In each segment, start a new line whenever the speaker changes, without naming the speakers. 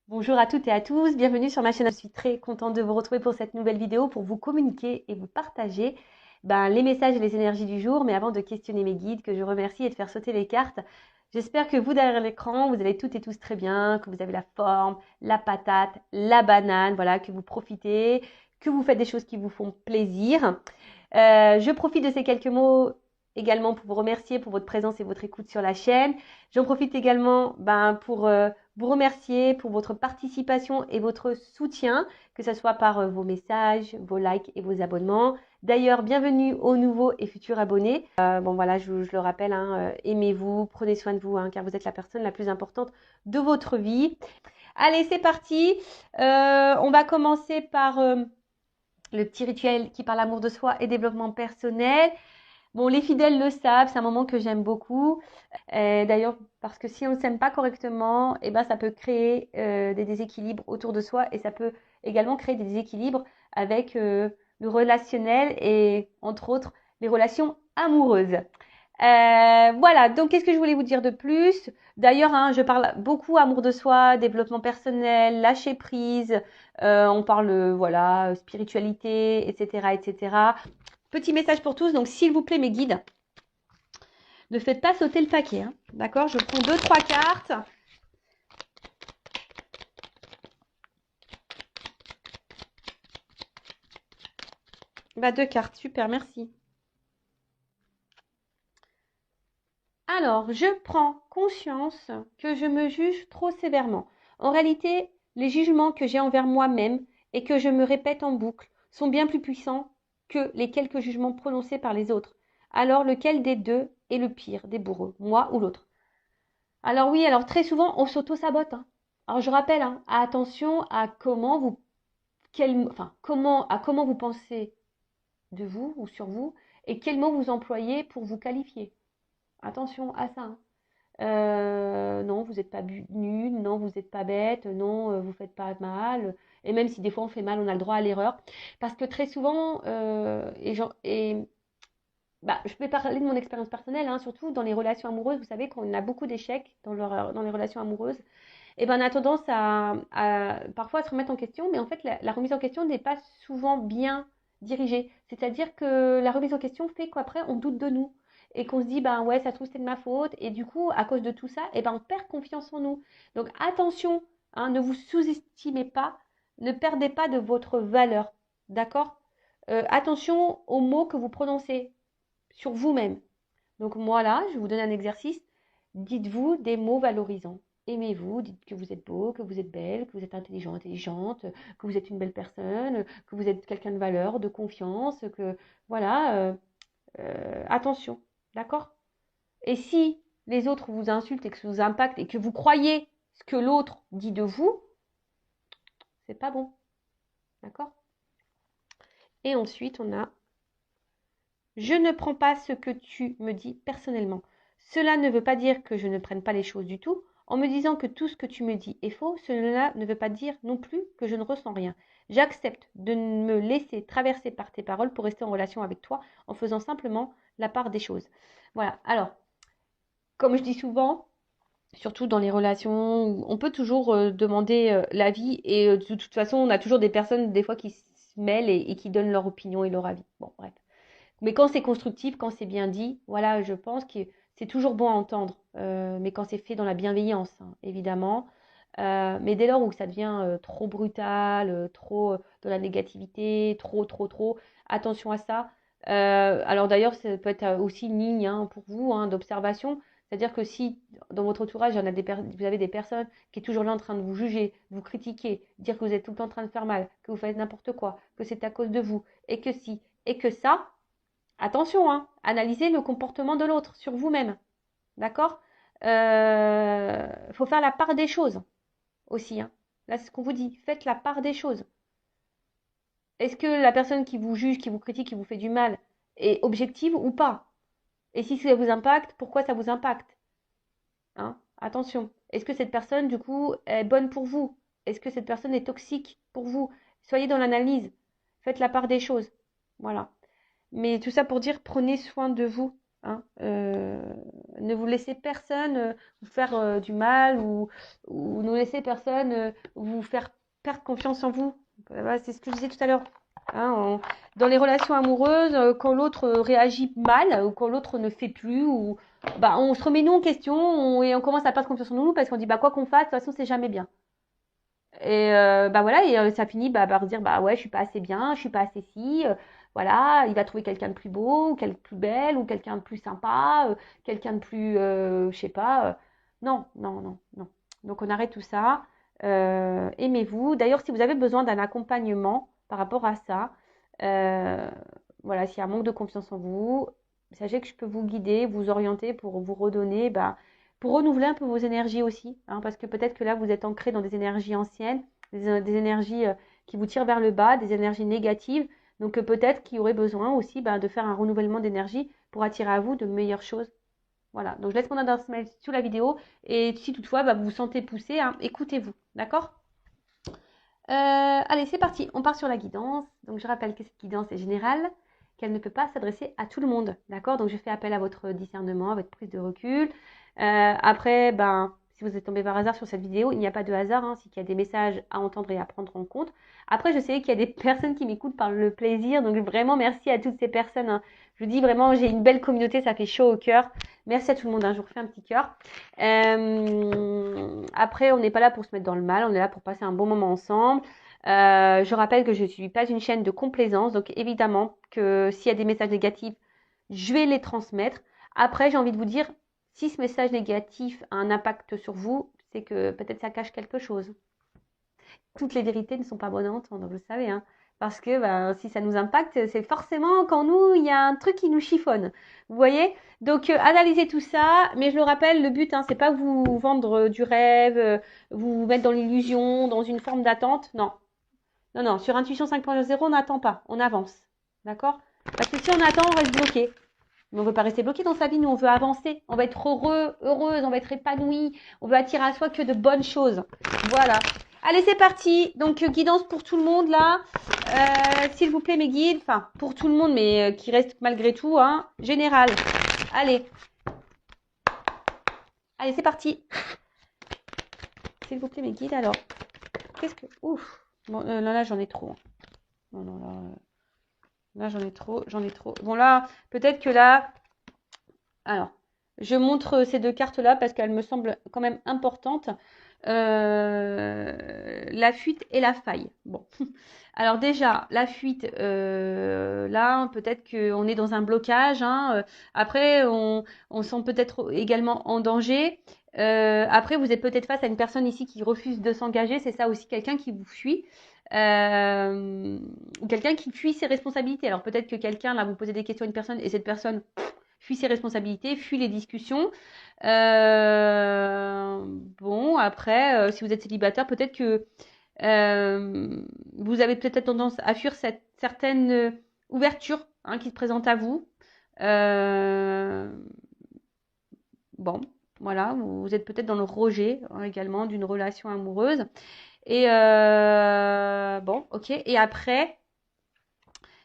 Bonjour à toutes et à tous, bienvenue sur ma chaîne. Je suis très contente de vous retrouver pour cette nouvelle vidéo pour vous communiquer et vous partager les messages et les énergies du jour. Mais avant de questionner mes guides, que je remercie et de faire sauter les cartes, j'espère que vous derrière l'écran, vous allez toutes et tous très bien, que vous avez la forme, la patate, la banane, voilà, que vous profitez, que vous faites des choses qui vous font plaisir. Je profite de ces quelques mots également pour vous remercier pour votre présence et votre écoute sur la chaîne. J'en profite également pour vous remercier pour votre participation et votre soutien, que ce soit par vos messages, vos likes et vos abonnements. D'ailleurs, bienvenue aux nouveaux et futurs abonnés. Je le rappelle, aimez-vous, prenez soin de vous, car vous êtes la personne la plus importante de votre vie. Allez, c'est parti. On va commencer par le petit rituel qui parle amour de soi et développement personnel. Bon, les fidèles le savent, c'est un moment que j'aime beaucoup. D'ailleurs, parce que si on ne s'aime pas correctement, ça peut créer des déséquilibres autour de soi et ça peut également créer des déséquilibres avec le relationnel et entre autres les relations amoureuses. Voilà, donc qu'est-ce que je voulais vous dire de plus? D'ailleurs, je parle beaucoup amour de soi, développement personnel, lâcher prise, on parle voilà, spiritualité, etc., etc. Petit message pour tous, donc s'il vous plaît mes guides, ne faites pas sauter le paquet, d'accord? Je prends 2-3 cartes. Deux cartes, super, merci. Alors, je prends conscience que je me juge trop sévèrement. En réalité, les jugements que j'ai envers moi-même et que je me répète en boucle sont bien plus puissants que les quelques jugements prononcés par les autres. Alors, lequel des deux est le pire des bourreaux, moi ou l'autre? Alors oui, alors très souvent, on s'auto-sabote. Alors je rappelle, attention à comment vous pensez de vous ou sur vous et quels mots vous employez pour vous qualifier. Attention à ça. Non, vous n'êtes pas nul, non, vous n'êtes pas bête, non, vous ne faites pas mal. Et même si des fois on fait mal, on a le droit à l'erreur. Parce que très souvent, je vais parler de mon expérience personnelle, surtout dans les relations amoureuses. Vous savez qu'on a beaucoup d'échecs dans les relations amoureuses. Et on a tendance à parfois à se remettre en question, mais en fait, la remise en question n'est pas souvent bien dirigée. C'est-à-dire que la remise en question fait qu'après, on doute de nous et qu'on se dit, ouais, ça se trouve, c'est de ma faute. Et du coup, à cause de tout ça, on perd confiance en nous. Donc, attention, ne vous sous-estimez pas, ne perdez pas de votre valeur. D'accord? Attention aux mots que vous prononcez sur vous-même. Donc moi là, je vous donne un exercice. Dites-vous des mots valorisants. Aimez-vous, dites que vous êtes beau, que vous êtes belle, que vous êtes intelligent, intelligente, que vous êtes une belle personne, que vous êtes quelqu'un de valeur, de confiance, que voilà, attention, d'accord? Et si les autres vous insultent et que ça vous impacte et que vous croyez ce que l'autre dit de vous, c'est pas bon, d'accord? Et ensuite, on a je ne prends pas ce que tu me dis personnellement. Cela ne veut pas dire que je ne prenne pas les choses du tout. En me disant que tout ce que tu me dis est faux, cela ne veut pas dire non plus que je ne ressens rien. J'accepte de me laisser traverser par tes paroles pour rester en relation avec toi en faisant simplement la part des choses. Voilà. Alors, comme je dis souvent, surtout dans les relations, on peut toujours demander l'avis et de toute façon, on a toujours des personnes des fois qui se mêlent et qui donnent leur opinion et leur avis. Bon, bref. Mais quand c'est constructif, quand c'est bien dit, voilà, je pense que c'est toujours bon à entendre. Mais quand c'est fait dans la bienveillance, évidemment. Mais dès lors où ça devient trop brutal, trop dans la négativité, trop, attention à ça. Alors d'ailleurs, ça peut être aussi une ligne pour vous d'observation. C'est-à-dire que si dans votre entourage, vous avez des personnes qui sont toujours là en train de vous juger, de vous critiquer, dire que vous êtes tout le temps en train de faire mal, que vous faites n'importe quoi, que c'est à cause de vous, et que si, et que ça, attention, analysez le comportement de l'autre sur vous-même. D'accord? Faut faire la part des choses aussi. Là, c'est ce qu'on vous dit. Faites la part des choses. Est-ce que la personne qui vous juge, qui vous critique, qui vous fait du mal est objective ou pas? Et si ça vous impacte, pourquoi ça vous impacte? Attention. Est-ce que cette personne, du coup, est bonne pour vous? Est-ce que cette personne est toxique pour vous? Soyez dans l'analyse. Faites la part des choses. Voilà. Mais tout ça pour dire, prenez soin de vous. Hein. Ne vous laissez personne vous faire du mal ou ne laissez personne vous faire perdre confiance en vous. Voilà, c'est ce que je disais tout à l'heure. Hein, dans les relations amoureuses, quand l'autre réagit mal ou quand l'autre ne fait plus, ou bah on se remet nous en question et on commence à perdre confiance en nous parce qu'on dit bah quoi qu'on fasse, de toute façon c'est jamais bien. Et bah voilà, et ça finit bah, par dire bah ouais, je suis pas assez bien, je suis pas assez si. Voilà, il va trouver quelqu'un de plus beau, ou quelqu'un de plus belle, ou quelqu'un de plus sympa, quelqu'un de plus, je sais pas. Non, non, non, non. Donc on arrête tout ça. Aimez-vous. D'ailleurs, si vous avez besoin d'un accompagnement par rapport à ça, euh, voilà, s'il y a un manque de confiance en vous, sachez que je peux vous guider, vous orienter pour vous redonner, bah, pour renouveler un peu vos énergies aussi, hein, parce que peut-être que là, vous êtes ancré dans des énergies anciennes, des énergies qui vous tirent vers le bas, des énergies négatives. Donc peut-être qu'il y aurait besoin aussi bah, de faire un renouvellement d'énergie pour attirer à vous de meilleures choses. Voilà, donc je laisse mon adresse mail sous la vidéo et si toutefois bah, vous vous sentez poussé, hein, écoutez-vous, d'accord? Allez, c'est parti, on part sur la guidance. Donc je rappelle que cette guidance est générale, qu'elle ne peut pas s'adresser à tout le monde, d'accord? Donc je fais appel à votre discernement, à votre prise de recul. Après, ben, si vous êtes tombé par hasard sur cette vidéo, il n'y a pas de hasard, hein, c'est qu'il y a des messages à entendre et à prendre en compte. Après, je sais qu'il y a des personnes qui m'écoutent par le plaisir, donc vraiment merci à toutes ces personnes, hein. Je vous dis vraiment, j'ai une belle communauté, ça fait chaud au cœur. Merci à tout le monde, hein, je vous refais un petit cœur. Après, on n'est pas là pour se mettre dans le mal, on est là pour passer un bon moment ensemble. Je rappelle que je ne suis pas une chaîne de complaisance, donc évidemment que s'il y a des messages négatifs, je vais les transmettre. Après, j'ai envie de vous dire, si ce message négatif a un impact sur vous, c'est que peut-être ça cache quelque chose. Toutes les vérités ne sont pas bonnes à entendre, vous le savez, hein. Parce que ben, si ça nous impacte, c'est forcément quand nous, il y a un truc qui nous chiffonne. Vous voyez? Donc, analysez tout ça. Mais je le rappelle, le but, hein, c'est pas vous vendre du rêve, vous mettre dans l'illusion, dans une forme d'attente. Non. Non, non. Sur Intuition 5.0, on n'attend pas. On avance. D'accord? Parce que si on attend, on reste bloqué. Mais on ne veut pas rester bloqué dans sa vie. Nous, on veut avancer. On va être heureux, heureuse. On va être épanoui. On veut attirer à soi que de bonnes choses. Voilà. Allez, c'est parti. Donc, guidance pour tout le monde, là. S'il vous plaît, mes guides. Enfin, pour tout le monde, mais qui reste malgré tout, hein. Général. Allez. Allez, c'est parti. S'il vous plaît, mes guides, alors. Qu'est-ce que... Ouf. Bon, là, j'en ai trop. Non, non, là, j'en ai trop. J'en ai trop. Bon, là, peut-être que là... Alors, je montre ces deux cartes-là parce qu'elles me semblent quand même importantes. La fuite et la faille. Bon. Alors déjà, la fuite, là, peut-être qu'on est dans un blocage, hein. Après, on sent peut-être également en danger. Après, vous êtes peut-être face à une personne ici qui refuse de s'engager. C'est ça aussi, quelqu'un qui vous fuit. Ou quelqu'un qui fuit ses responsabilités. Alors peut-être que quelqu'un, là, vous posez des questions à une personne et cette personne fuit ses responsabilités, fuit les discussions. Bon, après, si vous êtes célibataire, peut-être que vous avez peut-être tendance à fuir cette certaine ouverture, hein, qui se présente à vous. Euh, bon, voilà, vous êtes peut-être dans le rejet, hein, également d'une relation amoureuse. Et bon, ok. Et après,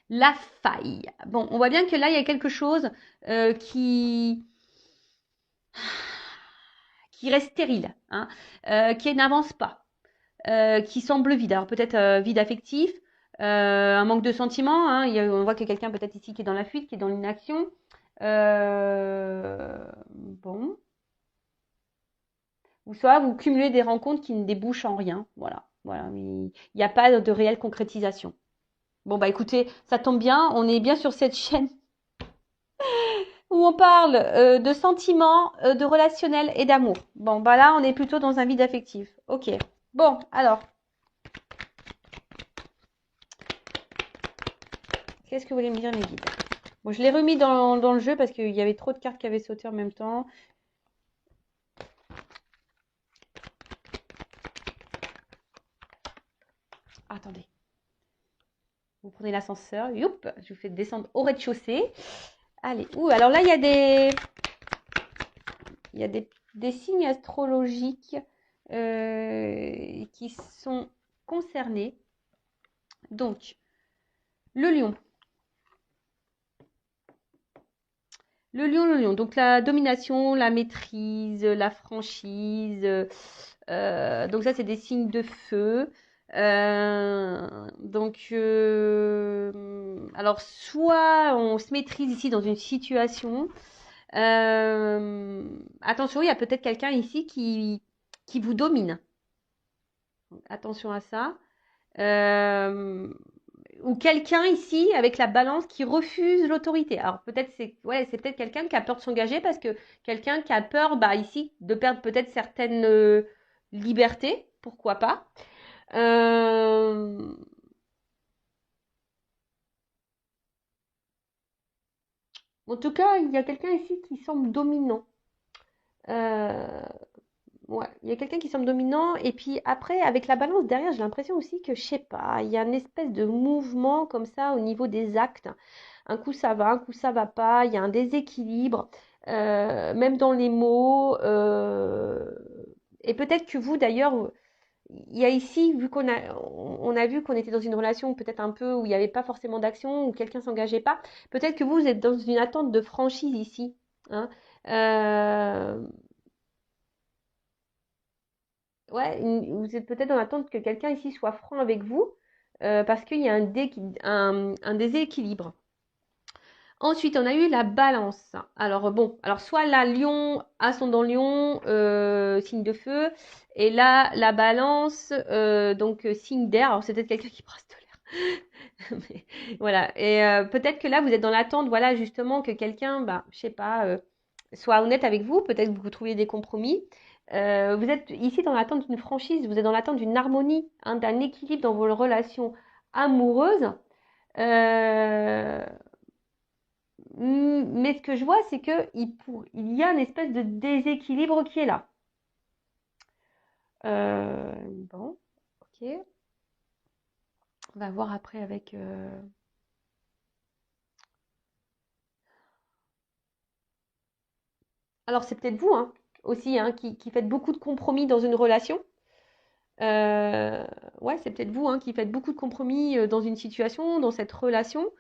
la faille. Bon, on voit bien que là, il y a quelque chose euh, qui qui reste stérile, hein, qui n'avance pas, qui semble vide. Alors peut-être vide affectif, un manque de sentiments, hein. On voit que quelqu'un peut-être ici qui est dans la fuite, qui est dans l'inaction. Bon. Ou soit vous cumulez des rencontres qui ne débouchent en rien. Voilà. Voilà. Il n'y a pas de réelle concrétisation. Bon, bah écoutez, ça tombe bien, on est bien sur cette chaîne où on parle de sentiments, de relationnel et d'amour. Bon, bah là, on est plutôt dans un vide affectif. Ok. Bon, alors, qu'est-ce que vous voulez me dire, mes guides? Bon, je l'ai remis dans le jeu parce qu'il y avait trop de cartes qui avaient sauté en même temps. Ah, attendez. Vous prenez l'ascenseur. Youp, je vous fais descendre au rez-de-chaussée. Allez. Ouh, alors là, il y a des signes astrologiques qui sont concernés. Donc, le lion, Le lion. Donc la domination, la maîtrise, la franchise. Donc ça, c'est des signes de feu. Alors soit on se maîtrise ici dans une situation. Attention, il y a peut-être quelqu'un ici qui vous domine. Donc, attention à ça. Euh, ou quelqu'un ici avec la balance qui refuse l'autorité. Alors peut-être c'est peut-être quelqu'un qui a peur de s'engager parce que quelqu'un qui a peur ici de perdre peut-être certaines libertés, pourquoi pas. Euh, En tout cas, il y a quelqu'un ici qui semble dominant. Euh, Ouais, il y a quelqu'un qui semble dominant. Et puis après, avec la balance derrière, j'ai l'impression aussi que, je sais pas, il y a une espèce de mouvement comme ça au niveau des actes. Un coup ça va, un coup ça va pas. Il y a un déséquilibre, même dans les mots. Et peut-être que vous, d'ailleurs, il y a ici, vu on a vu qu'on était dans une relation peut-être un peu où il n'y avait pas forcément d'action, où quelqu'un s'engageait pas. Peut-être que vous êtes dans une attente de franchise ici, hein. Euh, Ouais, vous êtes peut-être dans l'attente que quelqu'un ici soit franc avec vous, parce qu'il y a un déséquilibre. Ensuite, on a eu la balance. Alors bon, alors soit la lion, ascendant lion, signe de feu, et là, la balance, donc signe d'air. Alors c'est peut-être quelqu'un qui brasse de l'air. Mais voilà, et peut-être que là, vous êtes dans l'attente, voilà, justement, que quelqu'un, je sais pas, soit honnête avec vous, peut-être que vous trouviez des compromis. Vous êtes ici dans l'attente d'une franchise, vous êtes dans l'attente d'une harmonie, hein, d'un équilibre dans vos relations amoureuses. Euh, mais ce que je vois, c'est que il y a une espèce de déséquilibre qui est là. Bon, ok. On va voir après avec. Alors c'est peut-être vous, hein, aussi, hein, qui faites beaucoup de compromis dans une relation. Euh, ouais, c'est peut-être vous, hein, qui faites beaucoup de compromis dans une situation, dans cette relation.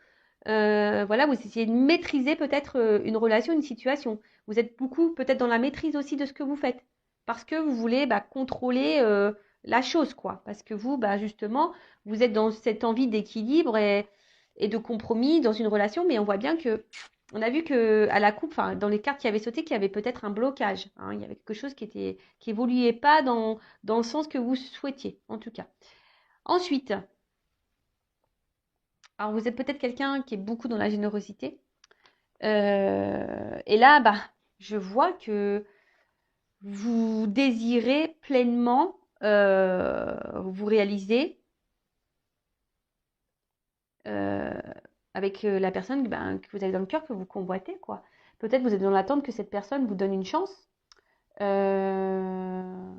Voilà, vous essayez de maîtriser peut-être une relation, une situation. Vous êtes beaucoup peut-être dans la maîtrise aussi de ce que vous faites, parce que vous voulez contrôler la chose, quoi. Parce que vous, justement, vous êtes dans cette envie d'équilibre et de compromis dans une relation, mais on voit bien que, on a vu que à la coupe, enfin, dans les cartes qui avaient sauté, qu'il y avait peut-être un blocage, hein. Il y avait quelque chose qui évoluait pas dans le sens que vous souhaitiez, en tout cas. Ensuite, alors vous êtes peut-être quelqu'un qui est beaucoup dans la générosité. Et là, je vois que vous désirez pleinement vous réaliser euh, avec la personne que vous avez dans le cœur, que vous convoitez, quoi. Peut-être vous êtes dans l'attente que cette personne vous donne une chance. Euh,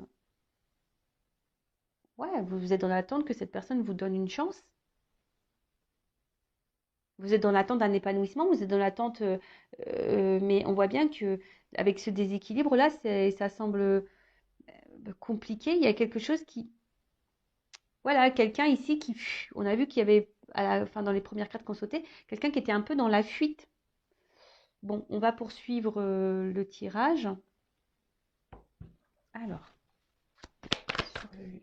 ouais, vous êtes dans l'attente que cette personne vous donne une chance. Vous êtes dans l'attente d'un épanouissement, vous êtes dans l'attente, mais on voit bien que avec ce déséquilibre-là, ça semble compliqué. Il y a quelque chose qui, voilà, quelqu'un ici on a vu qu'il y avait, enfin, dans les premières cartes qu'on sautait, quelqu'un qui était un peu dans la fuite. Bon, on va poursuivre le tirage. Alors, sur le-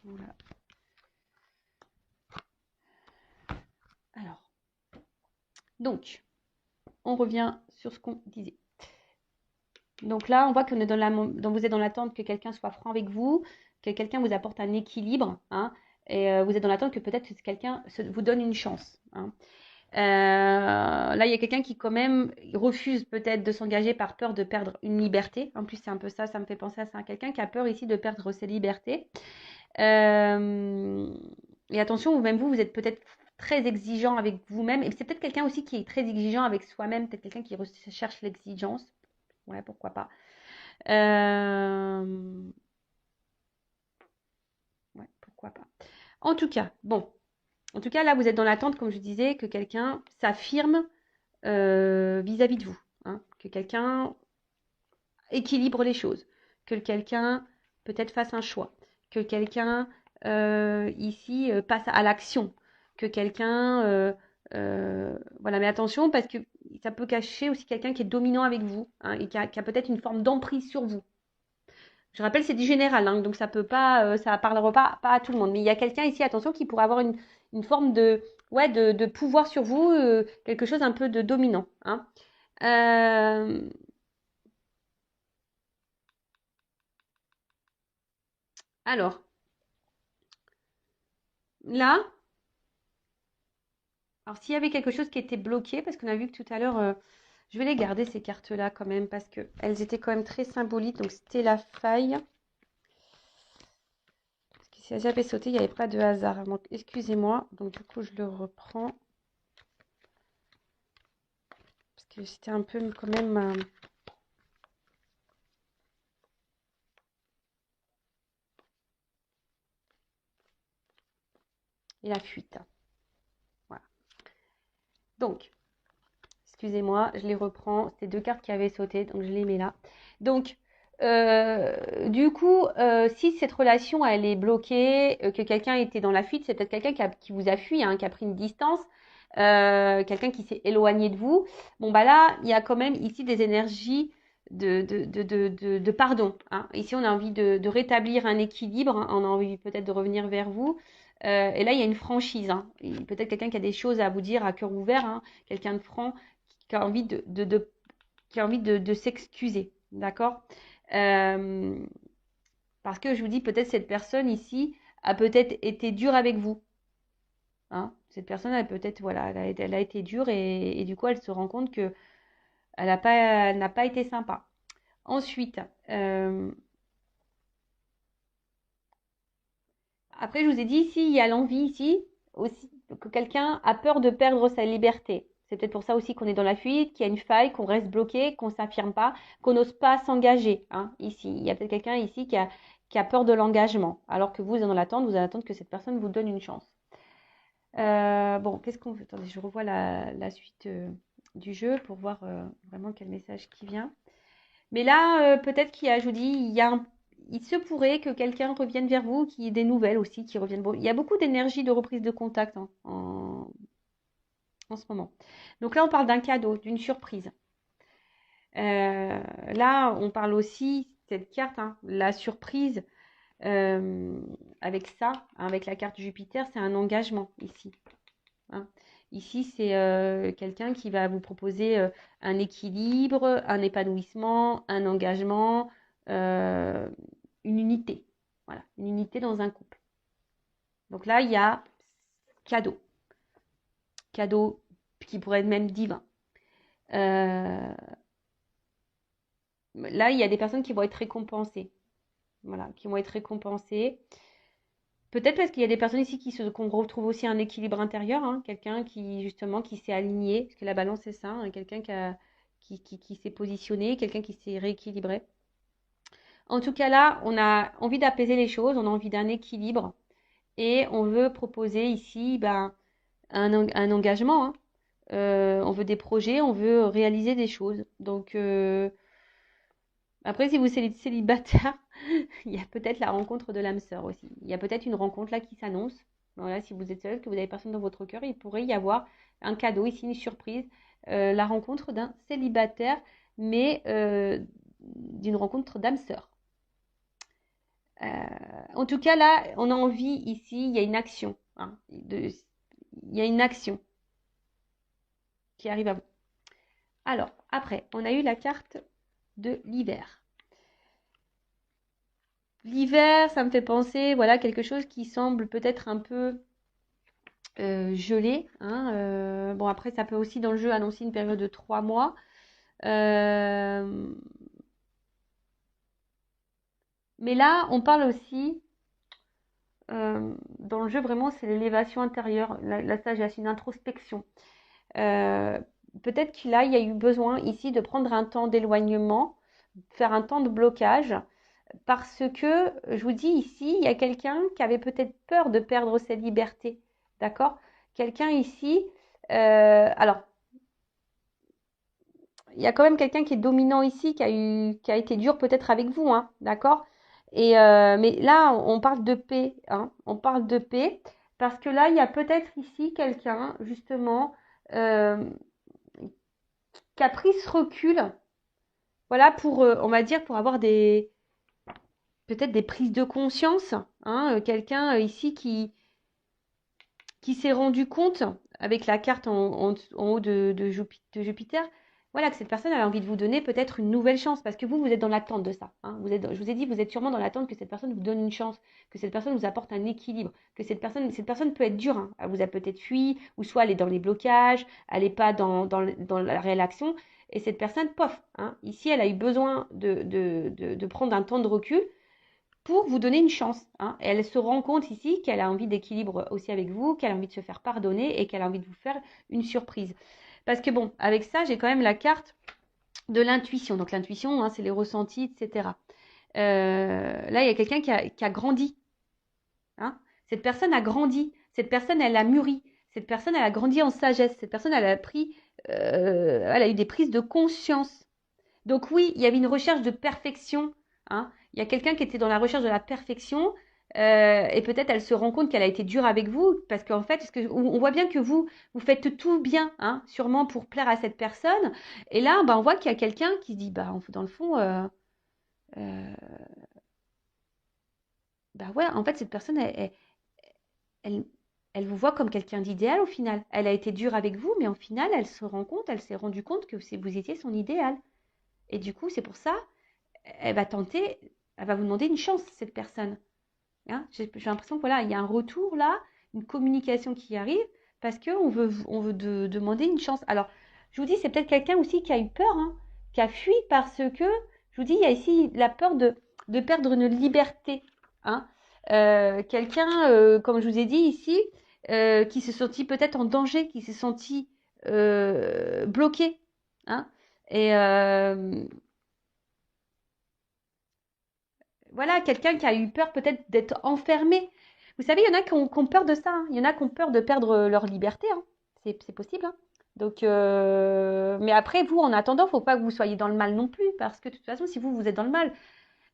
voilà. Alors, donc, on revient sur ce qu'on disait. Donc là, on voit qu'on est donc vous êtes dans l'attente que quelqu'un soit franc avec vous, que quelqu'un vous apporte un équilibre, hein, et vous êtes dans l'attente que peut-être quelqu'un vous donne une chance, hein. Là, il y a quelqu'un qui quand même refuse peut-être de s'engager par peur de perdre une liberté. En plus, c'est un peu ça, ça me fait penser à ça. Quelqu'un qui a peur ici de perdre ses libertés. Euh, et attention, même vous êtes peut-être très exigeant avec vous-même. Et c'est peut-être quelqu'un aussi qui est très exigeant avec soi-même. Peut-être quelqu'un qui recherche l'exigence. Ouais, pourquoi pas. Euh, ouais, pourquoi pas. En tout cas, bon. En tout cas, là, vous êtes dans l'attente, comme je disais, que quelqu'un s'affirme vis-à-vis de vous, hein, que quelqu'un équilibre les choses, que quelqu'un peut-être fasse un choix, que quelqu'un ici passe à l'action, que quelqu'un voilà, mais attention parce que ça peut cacher aussi quelqu'un qui est dominant avec vous, hein, et qui a peut-être une forme d'emprise sur vous. Je rappelle, c'est du général, hein, donc ça peut pas, ça parlera pas à tout le monde. Mais il y a quelqu'un ici, attention, qui pourrait avoir une forme de, ouais, de pouvoir sur vous, quelque chose un peu de dominant, hein. Euh, alors, là, alors s'il y avait quelque chose qui était bloqué, parce qu'on a vu que tout à l'heure, je vais les garder ces cartes-là quand même, parce que elles étaient quand même très symboliques. Donc c'était la faille. Parce que si j'avais sauté, il n'y avait pas de hasard. Donc excusez-moi. Donc du coup, je le reprends. Parce que c'était un peu quand même... et la fuite. Voilà. Donc, excusez-moi, je les reprends. C'était deux cartes qui avaient sauté, donc je les mets là. Donc, du coup, si cette relation elle est bloquée, que quelqu'un était dans la fuite, c'est peut-être quelqu'un qui vous a fui, hein, qui a pris une distance, quelqu'un qui s'est éloigné de vous. Bon, bah là, il y a quand même ici des énergies de pardon, hein. Ici, on a envie de rétablir un équilibre, hein. On a envie peut-être de revenir vers vous. Et là, il y a une franchise, hein. Peut-être quelqu'un qui a des choses à vous dire à cœur ouvert, hein. Quelqu'un de franc qui a envie qui a envie de s'excuser, d'accord? Euh, Parce que je vous dis, peut-être cette personne ici a peut-être été dure avec vous, hein. Cette personne, elle peut-être, voilà, elle a été dure et du coup, elle se rend compte que elle n'a pas été sympa. Ensuite, euh, après, je vous ai dit, ici, il y a l'envie ici aussi que quelqu'un a peur de perdre sa liberté. C'est peut-être pour ça aussi qu'on est dans la fuite, qu'il y a une faille, qu'on reste bloqué, qu'on ne s'affirme pas, qu'on n'ose pas s'engager, hein, ici. Il y a peut-être quelqu'un ici qui a peur de l'engagement, alors que vous êtes dans l'attente, vous allez attendre que cette personne vous donne une chance. Bon, qu'est-ce qu'on veut? Attendez, je revois la suite du jeu pour voir vraiment quel message qui vient. Mais là, peut-être qu'il y a, je vous dis, il se pourrait que quelqu'un revienne vers vous, qu'il y ait des nouvelles aussi qui reviennent. Bon, il y a beaucoup d'énergie de reprise de contact, hein, en ce moment. Donc là, on parle d'un cadeau, d'une surprise. Là, on parle aussi, cette carte, hein, la surprise, euh, avec ça, hein, avec la carte Jupiter, c'est un engagement ici, hein. Ici, c'est quelqu'un qui va vous proposer un équilibre, un épanouissement, un engagement, euh, une unité. Voilà, une unité dans un couple. Donc là, il y a cadeau. Cadeau qui pourrait être même divin. Euh, Là, il y a des personnes qui vont être récompensées. Voilà, qui vont être récompensées. Peut-être parce qu'il y a des personnes ici qu'on retrouve aussi un équilibre intérieur, hein, quelqu'un qui justement qui s'est aligné, parce que la balance c'est ça, hein, quelqu'un qui s'est positionné, quelqu'un qui s'est rééquilibré. En tout cas là, on a envie d'apaiser les choses, on a envie d'un équilibre et on veut proposer ici ben, un engagement, hein. On veut des projets, on veut réaliser des choses. Donc après, si vous êtes célibataire, il y a peut-être la rencontre de l'âme sœur aussi. Il y a peut-être une rencontre là qui s'annonce. Voilà, si vous êtes seul, que vous n'avez personne dans votre cœur, il pourrait y avoir un cadeau ici, une surprise, la rencontre d'un célibataire, mais d'une rencontre d'âme sœur. Euh, En tout cas, là, on a envie ici, il y a une action, hein, il y a une action qui arrive à vous. Alors, après, on a eu la carte de l'hiver. L'hiver, ça me fait penser, voilà, quelque chose qui semble peut-être un peu gelé, hein. Bon, après, ça peut aussi dans le jeu annoncer une période de 3 mois. Euh, mais là, on parle aussi, dans le jeu, vraiment, c'est l'élévation intérieure, la sagesse, une introspection. Euh, Peut-être qu'il il y a eu besoin ici de prendre un temps d'éloignement, faire un temps de blocage, parce que, je vous dis ici, il y a quelqu'un qui avait peut-être peur de perdre ses libertés. d'accord? Quelqu'un ici, alors, il y a quand même quelqu'un qui est dominant ici, qui a été dur peut-être avec vous, hein, d'accord? Mais là, on parle de paix, hein, on parle de paix, parce que là, il y a peut-être ici quelqu'un, justement, euh, qui a pris ce recul, voilà, pour, on va dire, pour avoir peut-être des prises de conscience, hein, quelqu'un ici qui s'est rendu compte, avec la carte en haut de Jupiter, voilà, que cette personne a envie de vous donner peut-être une nouvelle chance, parce que vous êtes dans l'attente de ça, hein. Je vous ai dit, vous êtes sûrement dans l'attente que cette personne vous donne une chance, que cette personne vous apporte un équilibre, que cette personne peut être dure, hein. Elle vous a peut-être fui, ou soit elle est dans les blocages, elle n'est pas dans la réelle action, et cette personne, pof, hein, ici, elle a eu besoin de prendre un temps de recul, pour vous donner une chance, hein. Et elle se rend compte ici qu'elle a envie d'équilibre aussi avec vous, qu'elle a envie de se faire pardonner et qu'elle a envie de vous faire une surprise. Parce que bon, avec ça, j'ai quand même la carte de l'intuition. Donc l'intuition, hein, c'est les ressentis, etc. Là, il y a quelqu'un qui a grandi, hein. Cette personne a grandi. Cette personne, elle a mûri. Cette personne, elle a grandi en sagesse. Cette personne, elle a eu des prises de conscience. Donc oui, il y avait une recherche de perfection, hein. Il y a quelqu'un qui était dans la recherche de la perfection, et peut-être elle se rend compte qu'elle a été dure avec vous parce qu'en fait, on voit bien que vous faites tout bien, hein, sûrement pour plaire à cette personne. Et là, on voit qu'il y a quelqu'un qui se dit, dans le fond, euh, ouais, en fait, cette personne, elle, elle vous voit comme quelqu'un d'idéal au final. Elle a été dure avec vous, mais au final, elle s'est rendue compte que vous étiez son idéal. Et du coup, c'est pour ça elle va tenter, elle va vous demander une chance, cette personne, hein. J'ai l'impression que voilà, il y a un retour là, une communication qui arrive parce on veut demander une chance. Alors, je vous dis, c'est peut-être quelqu'un aussi qui a eu peur, hein, qui a fui parce que, je vous dis, il y a ici la peur de perdre une liberté, hein. Quelqu'un, comme je vous ai dit ici, qui se sentit peut-être en danger, qui s'est senti bloqué, hein. Et, voilà, quelqu'un qui a eu peur peut-être d'être enfermé. Vous savez, il y en a qui ont peur de ça, hein. Il y en a qui ont peur de perdre leur liberté, hein. C'est possible, hein. Donc, mais après, vous, en attendant, il ne faut pas que vous soyez dans le mal non plus, parce que de toute façon, si vous êtes dans le mal,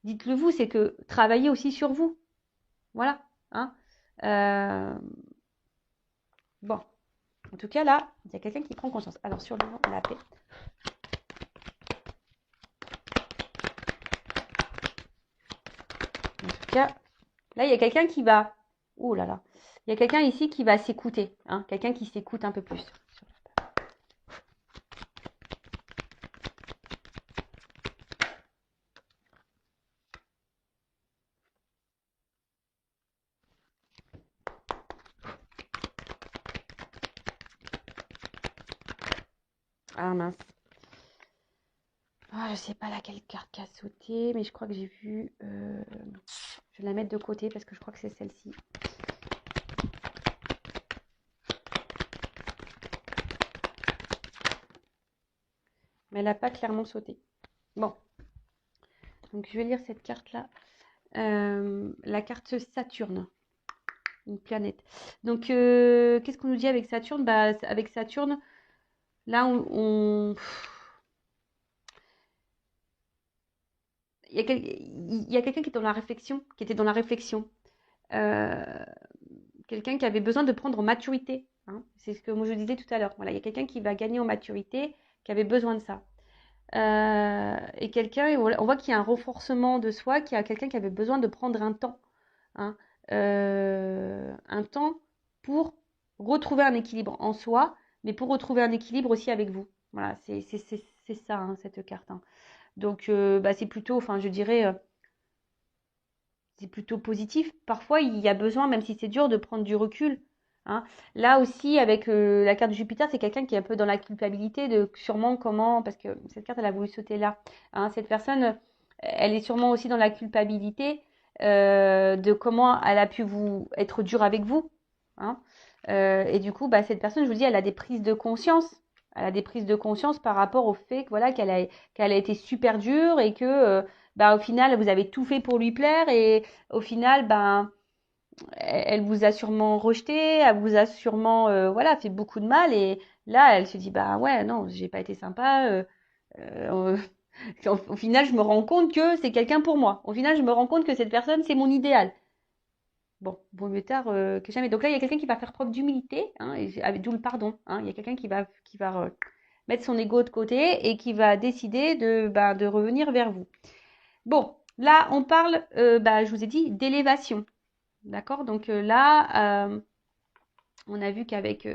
dites-le vous, c'est que travaillez aussi sur vous. Voilà, hein. Euh, bon, en tout cas, là, il y a quelqu'un qui prend conscience. Alors, sur le vent, la paix. En tout cas, là, il y a quelqu'un qui va... Ouh là là. Il y a quelqu'un ici qui va s'écouter, hein. Quelqu'un qui s'écoute un peu plus. Ah mince. Ah, je sais pas laquelle carte qui a sauté, mais je crois que j'ai vu. Je vais la mettre de côté parce que je crois que c'est celle-ci. Mais elle n'a pas clairement sauté. Bon, donc je vais lire cette carte-là. La carte Saturne, une planète. Donc, qu'est-ce qu'on nous dit avec Saturne? Avec Saturne, là, il y a quelqu'un qui est dans la réflexion, qui était dans la réflexion. Euh, Quelqu'un qui avait besoin de prendre en maturité, hein. C'est ce que moi je disais tout à l'heure. Voilà, il y a quelqu'un qui va gagner en maturité, qui avait besoin de ça. Et quelqu'un, on voit qu'il y a un renforcement de soi, qu'il y a quelqu'un qui avait besoin de prendre un temps, hein. Un temps pour retrouver un équilibre en soi, mais pour retrouver un équilibre aussi avec vous. Voilà, c'est ça, hein, cette carte, hein. Donc, c'est plutôt, enfin, je dirais, c'est plutôt positif. Parfois, il y a besoin, même si c'est dur, de prendre du recul, hein. Là aussi, avec la carte de Jupiter, c'est quelqu'un qui est un peu dans la culpabilité de sûrement comment, parce que cette carte, elle a voulu sauter là, hein. Cette personne, elle est sûrement aussi dans la culpabilité de comment elle a pu vous être dure avec vous, hein. Et du coup, cette personne, je vous dis, elle a des prises de conscience. Elle a des prises de conscience par rapport au fait que voilà qu'elle a été super dure et que au final vous avez tout fait pour lui plaire et au final elle vous a sûrement rejeté, elle vous a sûrement voilà, fait beaucoup de mal et là, elle se dit bah ouais, non, j'ai pas été sympa. Euh, au final, je me rends compte que c'est quelqu'un pour moi. Au final, je me rends compte que cette personne, c'est mon idéal. Bon, vaut mieux tard que jamais. Donc là, il y a quelqu'un qui va faire preuve d'humilité, hein, d'où le pardon. Hein. Il y a quelqu'un qui va mettre son ego de côté et qui va décider de revenir vers vous. Bon, là, on parle, je vous ai dit, d'élévation. D'accord? Donc là, on a vu qu'avec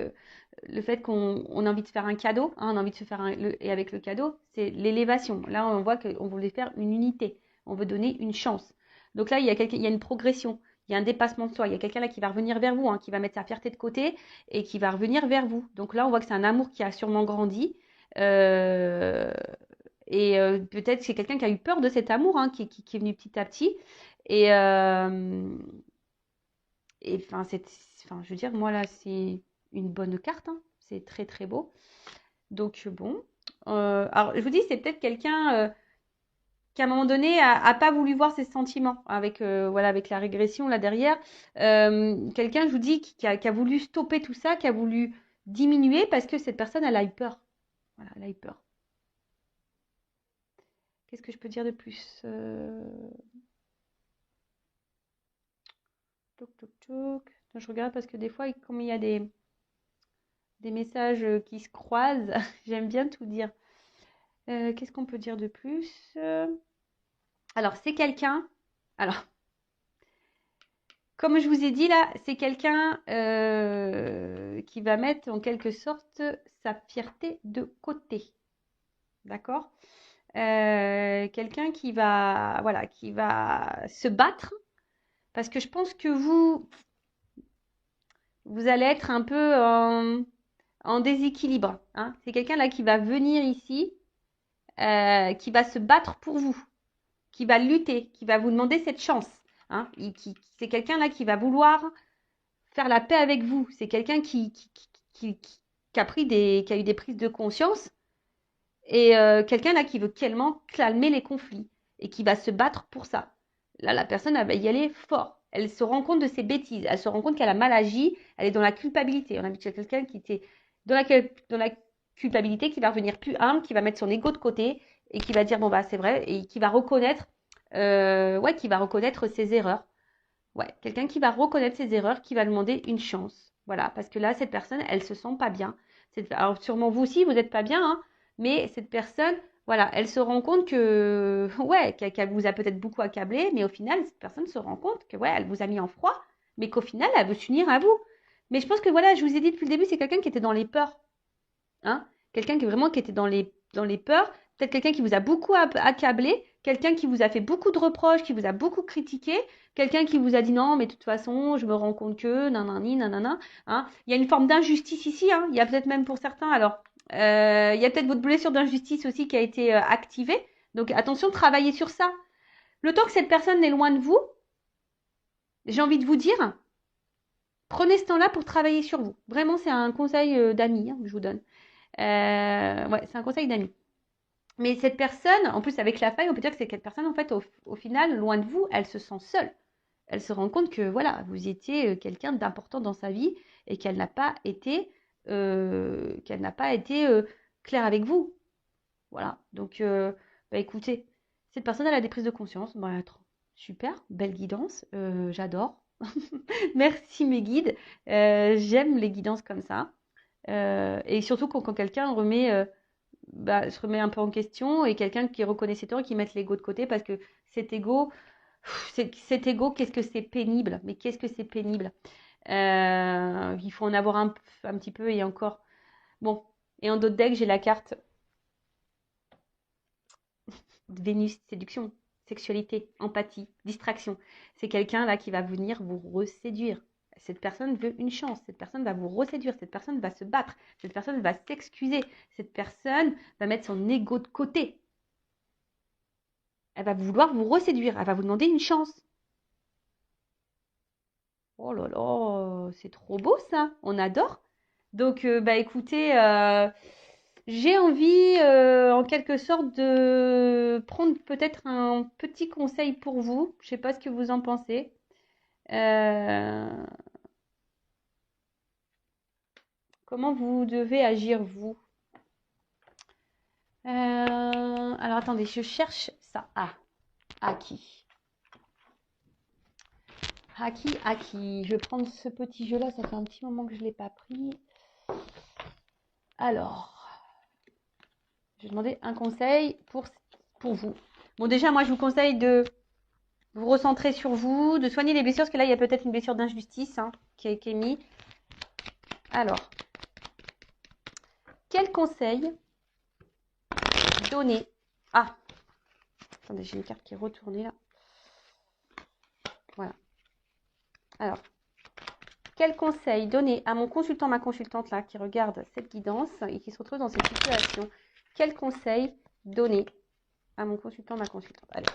le fait qu'on a envie de faire un cadeau, hein, on a envie de se faire et avec le cadeau, c'est l'élévation. Là, on voit qu'on voulait faire une unité. On veut donner une chance. Donc là, il y a une progression. Il y a un dépassement de soi. Il y a quelqu'un là qui va revenir vers vous, hein, qui va mettre sa fierté de côté et qui va revenir vers vous. Donc là, on voit que c'est un amour qui a sûrement grandi. Euh, peut-être c'est quelqu'un qui a eu peur de cet amour, hein, qui est venu petit à petit. Et, euh, enfin, je veux dire, moi là, c'est une bonne carte, hein. C'est très très beau. Donc bon. Alors, je vous dis, c'est peut-être quelqu'un qui, à un moment donné, a pas voulu voir ses sentiments avec, voilà, avec la régression là derrière. Quelqu'un, je vous dis, qui a voulu stopper tout ça, qui a voulu diminuer parce que cette personne, elle a eu peur. Voilà, elle a eu peur. Qu'est-ce que je peux dire de plus Toc, toc, toc. Je regarde parce que des fois, comme il y a des messages qui se croisent, j'aime bien tout dire. Qu'est-ce qu'on peut dire de plus Alors, c'est quelqu'un. Alors, comme je vous ai dit là, c'est quelqu'un qui va mettre en quelque sorte sa fierté de côté. D'accord Quelqu'un voilà, qui va se battre parce que je pense que vous allez être un peu en déséquilibre. Hein. C'est quelqu'un là qui va venir ici, qui va se battre pour vous, qui va lutter, qui va vous demander cette chance. Hein. C'est quelqu'un là qui va vouloir faire la paix avec vous. C'est quelqu'un qui a qui a eu des prises de conscience et quelqu'un là qui veut tellement calmer les conflits et qui va se battre pour ça. Là, la personne elle va y aller fort. Elle se rend compte de ses bêtises. Elle se rend compte qu'elle a mal agi. Elle est dans la culpabilité. On a vu quelqu'un qui était dans la culpabilité, qui va revenir plus humble, qui va mettre son ego de côté et qui va dire bon bah c'est vrai et qui va reconnaître, ouais, qui va reconnaître ses erreurs. Ouais, quelqu'un qui va reconnaître ses erreurs, qui va demander une chance. Voilà, parce que là, cette personne, elle se sent pas bien. Alors, sûrement vous aussi, vous n'êtes pas bien, hein, mais cette personne, voilà, elle se rend compte que, ouais, qu'elle vous a peut-être beaucoup accablé, mais au final, cette personne se rend compte que, ouais, elle vous a mis en froid, mais qu'au final, elle veut s'unir à vous. Mais je pense que, voilà, je vous ai dit depuis le début, c'est quelqu'un qui était dans les peurs. Hein. Quelqu'un qui était dans les peurs, peut-être quelqu'un qui vous a beaucoup accablé, quelqu'un qui vous a fait beaucoup de reproches, qui vous a beaucoup critiqué, quelqu'un qui vous a dit non, mais de toute façon, je me rends compte que, nanani, nanana. Hein. Il y a une forme d'injustice ici, hein. Il y a peut-être même pour certains, alors, il y a peut-être votre blessure d'injustice aussi qui a été activée. Donc attention, travaillez sur ça. Le temps que cette personne est loin de vous, j'ai envie de vous dire, prenez ce temps-là pour travailler sur vous. Vraiment, c'est un conseil d'amis hein, que je vous donne. Ouais, c'est un conseil d'amis. Mais cette personne, en plus avec la faille, on peut dire que c'est cette personne, en fait, au final, loin de vous, elle se sent seule. Elle se rend compte que, voilà, vous étiez quelqu'un d'important dans sa vie et qu'elle n'a pas été claire avec vous. Voilà. Donc, écoutez, cette personne, elle a des prises de conscience. Bah, super, belle guidance, j'adore. Merci mes guides. J'aime les guidances comme ça. Et surtout quand quelqu'un se remet un peu en question et quelqu'un qui reconnaît ses torts et qui met l'ego de côté parce que cet ego, cet ego, qu'est-ce que c'est pénible, mais qu'est-ce que c'est pénible. Il faut en avoir un petit peu et encore. Bon, et en d'autres decks, j'ai la carte Vénus, séduction, sexualité, empathie, distraction. C'est quelqu'un là qui va venir vous reséduire. Cette personne veut une chance, cette personne va vous reséduire, cette personne va se battre, cette personne va s'excuser, cette personne va mettre son ego de côté. Elle va vouloir vous reséduire, elle va vous demander une chance. Oh là là, c'est trop beau ça, on adore. Donc, écoutez, j'ai envie en quelque sorte de prendre peut-être un petit conseil pour vous. Je ne sais pas ce que vous en pensez. Euh, comment vous devez agir, vous? Alors, attendez, je cherche ça. Ah, Aki. Aki. Je vais prendre ce petit jeu-là. Ça fait un petit moment que je ne l'ai pas pris. Alors, je vais demander un conseil pour vous. Bon, déjà, moi, je vous conseille de vous recentrer sur vous, de soigner les blessures, parce que là, il y a peut-être une blessure d'injustice qui est mise. Alors, quel conseil donner? Ah, attendez, j'ai une carte qui est retournée là. Voilà. Alors, quel conseil donner à mon consultant, ma consultante là, qui regarde cette guidance et qui se retrouve dans cette situation? Quel conseil donner à mon consultant, ma consultante? Allez.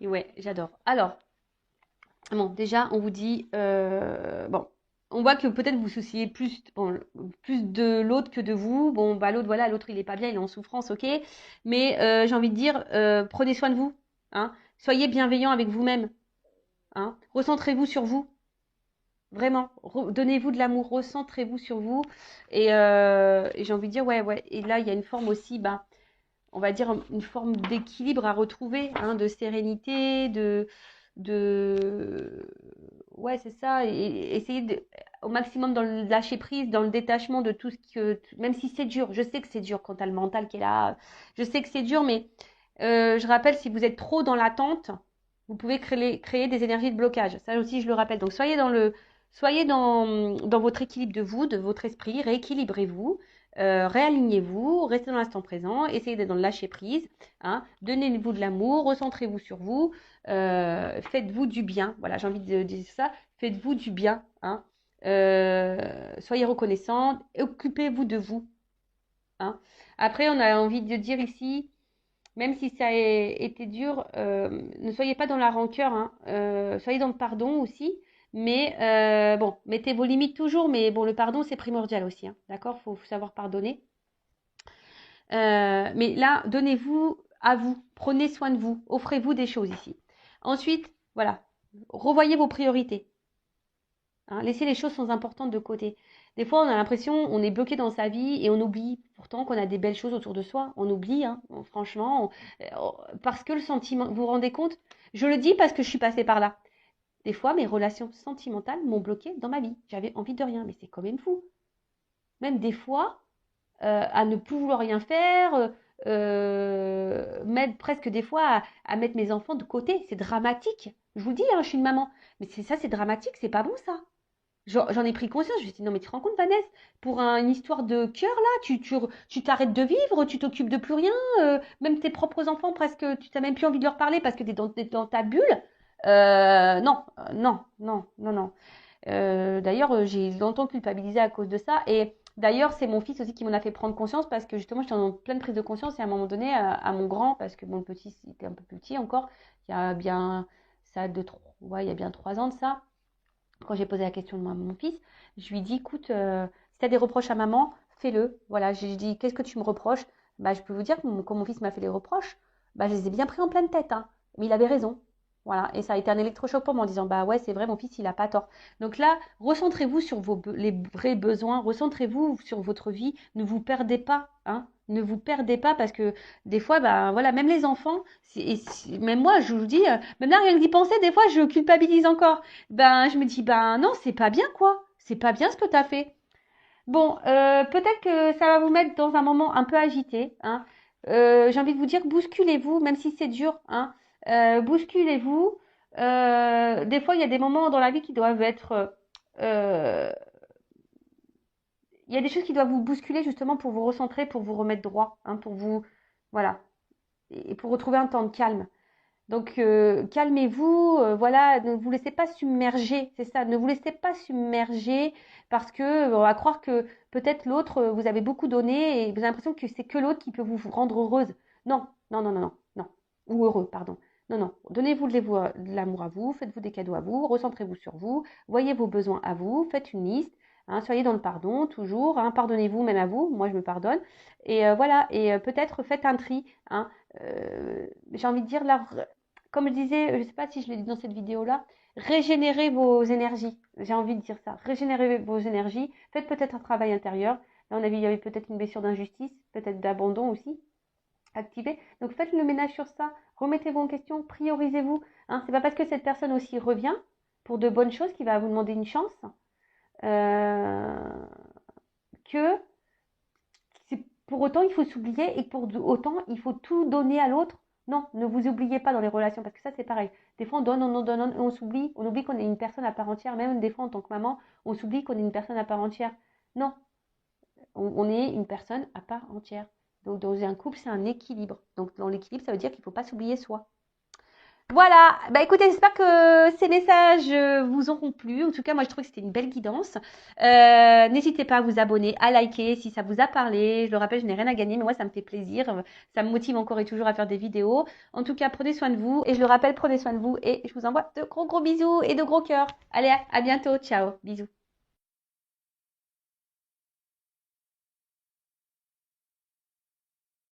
Et ouais, j'adore. Alors, bon, déjà, on vous dit, bon, on voit que peut-être vous souciez plus, bon, plus de l'autre que de vous. Bon, bah l'autre, voilà, l'autre il est pas bien, il est en souffrance, ok. Mais j'ai envie de dire, prenez soin de vous, hein. Soyez bienveillant avec vous-même, hein. Recentrez-vous sur vous, vraiment. Donnez-vous de l'amour, recentrez-vous sur vous. Et j'ai envie de dire, ouais. Et là, il y a une forme aussi, bah, on va dire une forme d'équilibre à retrouver, hein, de sérénité, de ouais, c'est ça, et essayer au maximum dans le lâcher prise, dans le détachement de tout ce que, même si c'est dur, je sais que c'est dur quand t'as le mental qui est là, je sais que c'est dur, mais je rappelle, si vous êtes trop dans l'attente, vous pouvez créer des énergies de blocage. Ça aussi, je le rappelle. Donc, soyez dans votre équilibre de vous, de votre esprit, rééquilibrez-vous, réalignez-vous, restez dans l'instant présent, essayez d'être dans le lâcher prise, hein, donnez-vous de l'amour, recentrez-vous sur vous, faites-vous du bien. Voilà, j'ai envie de dire ça. Faites-vous du bien, hein. Soyez reconnaissant, occupez-vous de vous, hein. Après, on a envie de dire ici, même si ça a été dur, ne soyez pas dans la rancœur, hein, soyez dans le pardon aussi. Mais bon, mettez vos limites toujours, mais bon, le pardon, c'est primordial aussi, hein, d'accord? Faut savoir pardonner. Mais là, donnez-vous à vous, prenez soin de vous, offrez-vous des choses ici. Ensuite, voilà, revoyez vos priorités, hein, laissez les choses sont importantes de côté. Des fois, on a l'impression on est bloqué dans sa vie et on oublie pourtant qu'on a des belles choses autour de soi. On oublie, hein, franchement, parce que le sentiment, vous vous rendez compte? Je le dis parce que je suis passée par là. Des fois, mes relations sentimentales m'ont bloqué dans ma vie. J'avais envie de rien, mais c'est quand même fou. Même des fois, à ne plus vouloir rien faire, mettre presque des fois à mettre mes enfants de côté. C'est dramatique. Je vous le dis, hein, je suis une maman. Mais c'est ça, c'est dramatique, c'est pas bon ça. J'en ai pris conscience, je me suis dit, non mais tu te rends compte Vanessa, pour une histoire de cœur là, tu t'arrêtes de vivre, tu t'occupes de plus rien, même tes propres enfants presque, tu n'as même plus envie de leur parler parce que tu es dans ta bulle. Non, non. D'ailleurs, j'ai longtemps culpabilisé à cause de ça. Et d'ailleurs, c'est mon fils aussi qui m'en a fait prendre conscience parce que justement, j'étais en pleine prise de conscience et à un moment donné, à mon grand, parce que mon petit était un peu plus petit encore, il y a bien, ça ouais, il y a bien 3 ans de ça, quand j'ai posé la question de moi à mon fils, je lui ai dit, écoute, si tu as des reproches à maman, fais-le. Voilà, j'ai dit, qu'est-ce que tu me reproches? Bah, je peux vous dire que quand mon fils m'a fait les reproches, bah, je les ai bien pris en pleine tête, hein. Mais il avait raison. Voilà, et ça a été un électrochoc pour moi en disant, bah ouais, c'est vrai, mon fils, il a pas tort. Donc là, recentrez-vous sur les vrais besoins, recentrez-vous sur votre vie, ne vous perdez pas, hein. Ne vous perdez pas parce que des fois, bah voilà, même les enfants, même moi, je vous dis, maintenant rien que d'y penser, des fois, je culpabilise encore. Ben, je me dis, ben non, c'est pas bien quoi. C'est pas bien ce que tu as fait. Bon, peut-être que ça va vous mettre dans un moment un peu agité, hein. J'ai envie de vous dire, bousculez-vous, même si c'est dur, hein. Bousculez-vous. Des fois, il y a des moments dans la vie qui doivent être. euh, il y a des choses qui doivent vous bousculer justement pour vous recentrer, pour vous remettre droit, hein, pour vous. Voilà. Et pour retrouver un temps de calme. Donc, calmez-vous, voilà, ne vous laissez pas submerger, c'est ça, ne vous laissez pas submerger parce que on va croire que peut-être l'autre, vous avez beaucoup donné et vous avez l'impression que c'est que l'autre qui peut vous rendre heureuse. Non, non, ou heureux, pardon. Non, non, donnez-vous de l'amour à vous, faites-vous des cadeaux à vous, recentrez-vous sur vous, voyez vos besoins à vous, faites une liste, hein, soyez dans le pardon toujours, hein, pardonnez-vous même à vous, moi je me pardonne, et voilà, et peut-être faites un tri, hein, j'ai envie de dire, là, comme je disais, je ne sais pas si je l'ai dit dans cette vidéo-là, régénérez vos énergies, j'ai envie de dire ça, régénérez vos énergies, faites peut-être un travail intérieur, là on a vu, il y avait peut-être une blessure d'injustice, peut-être d'abandon aussi, activé. Donc faites le ménage sur ça, remettez-vous en question, priorisez-vous. Hein. C'est pas parce que cette personne aussi revient pour de bonnes choses qu'il va vous demander une chance euh, que pour autant il faut s'oublier et que pour autant il faut tout donner à l'autre. Non, ne vous oubliez pas dans les relations parce que ça c'est pareil. Des fois on donne, on s'oublie, on oublie qu'on est une personne à part entière. Même des fois en tant que maman, on s'oublie qu'on est une personne à part entière. Non, on est une personne à part entière. Donc dans un couple, c'est un équilibre. Donc dans l'équilibre, ça veut dire qu'il ne faut pas s'oublier soi. Voilà, bah écoutez, j'espère que ces messages vous auront plu. En tout cas, moi je trouve que c'était une belle guidance. N'hésitez pas à vous abonner, à liker si ça vous a parlé. Je le rappelle, je n'ai rien à gagner, mais moi ça me fait plaisir. Ça me motive encore et toujours à faire des vidéos. En tout cas, prenez soin de vous. Et je le rappelle, prenez soin de vous. Et je vous envoie de gros bisous et de gros cœurs. Allez, à bientôt. Ciao, bisous.